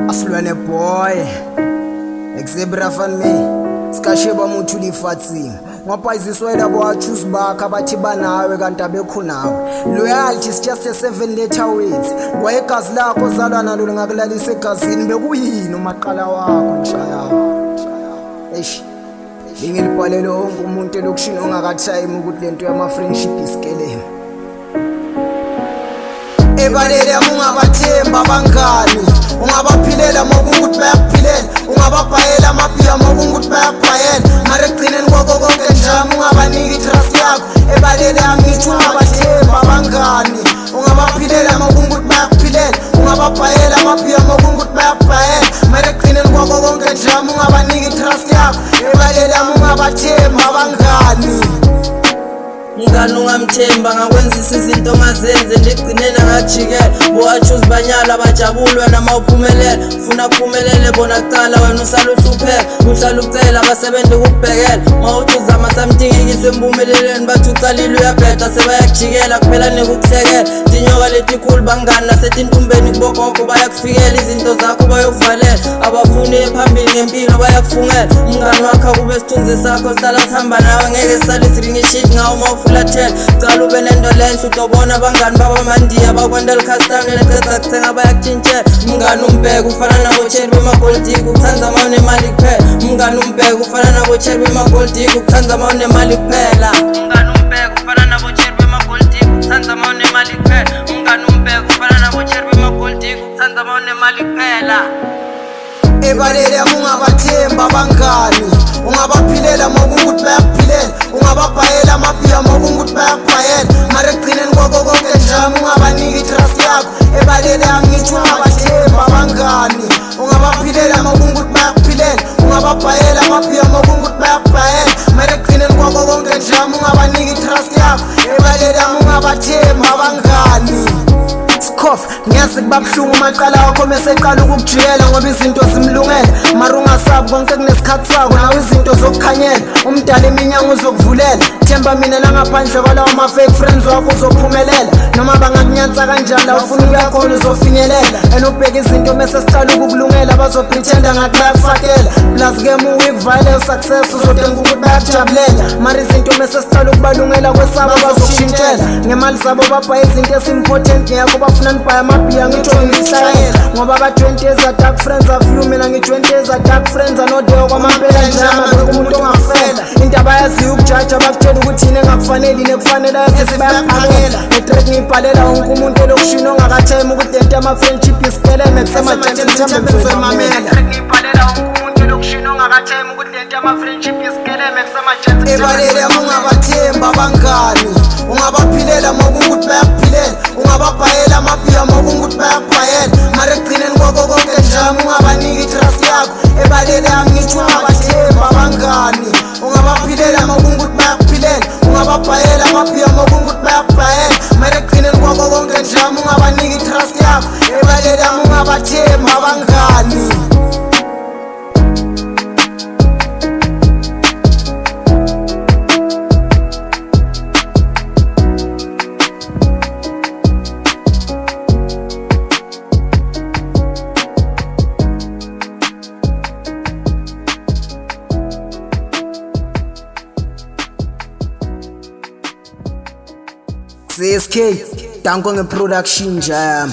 Asilwane boy Exebra fan me Skasheba muthu lifatsing Ngapayiziswa yilabo choose bakha bathi banawe kanti abekho nawe Loyalty is just a 7-letter word Wayegazi lakho zalwa nalo ngakulalisa egazini bekuyini umaqala wakho nshaya Eish Ngilibhalele wonke umuntu elokushini ongakathayimi ukuthi lento yama friendship iskeleme Ebalele ungabathemba abangani ungabaphilela mokunguthi bayakuphilela ungababhayela amaphiya mokunguthi bayakubhayela mara egcineni kwako konke njami ungabaniki trust yakho ebalele angithi ungabathemba abangani ungabaphilela mokunguthi bayakuphilela ungababhayela amaphiya mokunguthi bayakubhayela mara egcineni kwako konke njami ungabaniki trust yakho ebalele ungabathemba abangani Ngani ungamthemba ngakwenzisa izinto ongazenze ndigcinela ngajikela boachoose banyala bajabulwe nama uphumelele ufuna kuphumelele bona kuqala wena usala uhlupheka uhlala ucela abasebenzi ukubhekela mawuthi uzama something ngisembumeleleni bathi ucalile uyabheda sebayakujikela kuphela nekukuhlekela dinyoka letikhulu bangani nasetintumbeni kubogogo bayakufikela izinto zakho bayokuvalela abafuni ephambili ngempilo bayakufungela umngani wakho kube sithunzi sakho sihlala sihamba nawe ngeke sale siringe shit ngawo Fulatel, cala ube nento lenhle utobona abangani babamandiya bakwendela ikhastane leceda kuthenga bayakutshintshe umngani umbheke ufana nabotsheri bemagolidiki ukuthanza ma unemali kuphela umngani umbheke ufana nabotsheri bemagolidiki ukuthanza ma unemali kuphela umngani umbheke ufana nabotsheri bemagolidiki ukuthanza ma unemali kuphela umngani umbheke ufana nabotsheri bemagolidiki ukuthanza ma unemali kuphela Ebalele ungabathemba abangani ungabaphilela mokunguthi bayakuphilela ungababhayela amaphiya mokunguthi bayakubhayela mara egcineni kwako konke njami ungabaniki trust yakho ebalele angithi ungabathemba abangani ungabaphilela mokunguthi bayakuphilela ungababhayela amaphiya mokunguthi bayakubhayela mara egcineni kwako konke njami ungabaniki trust yakho ebalele ungabathemba abangani Ngiyazi kubabhlungu maqala wakho meseqala ukukujiyela ngoba izinto zimlungela mara ungasabi konke kunesikhathi sakho nawe izinto zokukhanyela umdala iminyango uzokuvulela themba mina la ngaphandle kwalawo ma-fake friends wakho uzophumelela noma bangakunyansa kanjani la ufuna uyakhona uzofinyelela and ubheka izinto mese siqala ukukulungela bazopretenda ngathi bayakufakela plus-ke mu-weak violent success uzodenga ukuthi bayakujabulela mara izinto mese siqala ukubalungela kwesabo bazokushintshela ngemali zabo babhaye izinto ezi-important ngeyakho bafuna nibhaye amabhiya ngitsho ngisihlakela ngoba aba-20 years dark friends afew mina ngi-20 years dark friends anodeyo kwamampela njama lokhu umuntu ongafela into abayaziyo ukujaja bakutshela ukuthi yini engakufanele yini ekufanele yazithi bayakuphakela netrack ngiyibhalela wonke umuntu elokushini ongakathemi ukuthi lento ama-friendship isikeleme kusemajensi mthambe ngizoyimamela Ebalele ungabathemba abangani ungabaphilela mokunguthi bayakuphilela ungababhayela amaphiya mokunguthi bayakubhayela mara egcineni kwako konke njami ungabaniki trust yakho ebalele angithi ungabathemba abangani ungabaphilela mokunguthi bayakuphilela ungababhayela amaphiya mokunguthi bayakubhayela mara egcineni kwako konke njami ungabaniki trust yakho ebalele ungabathemba abangani CSK, danke ngeproduction jam.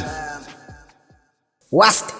Wast.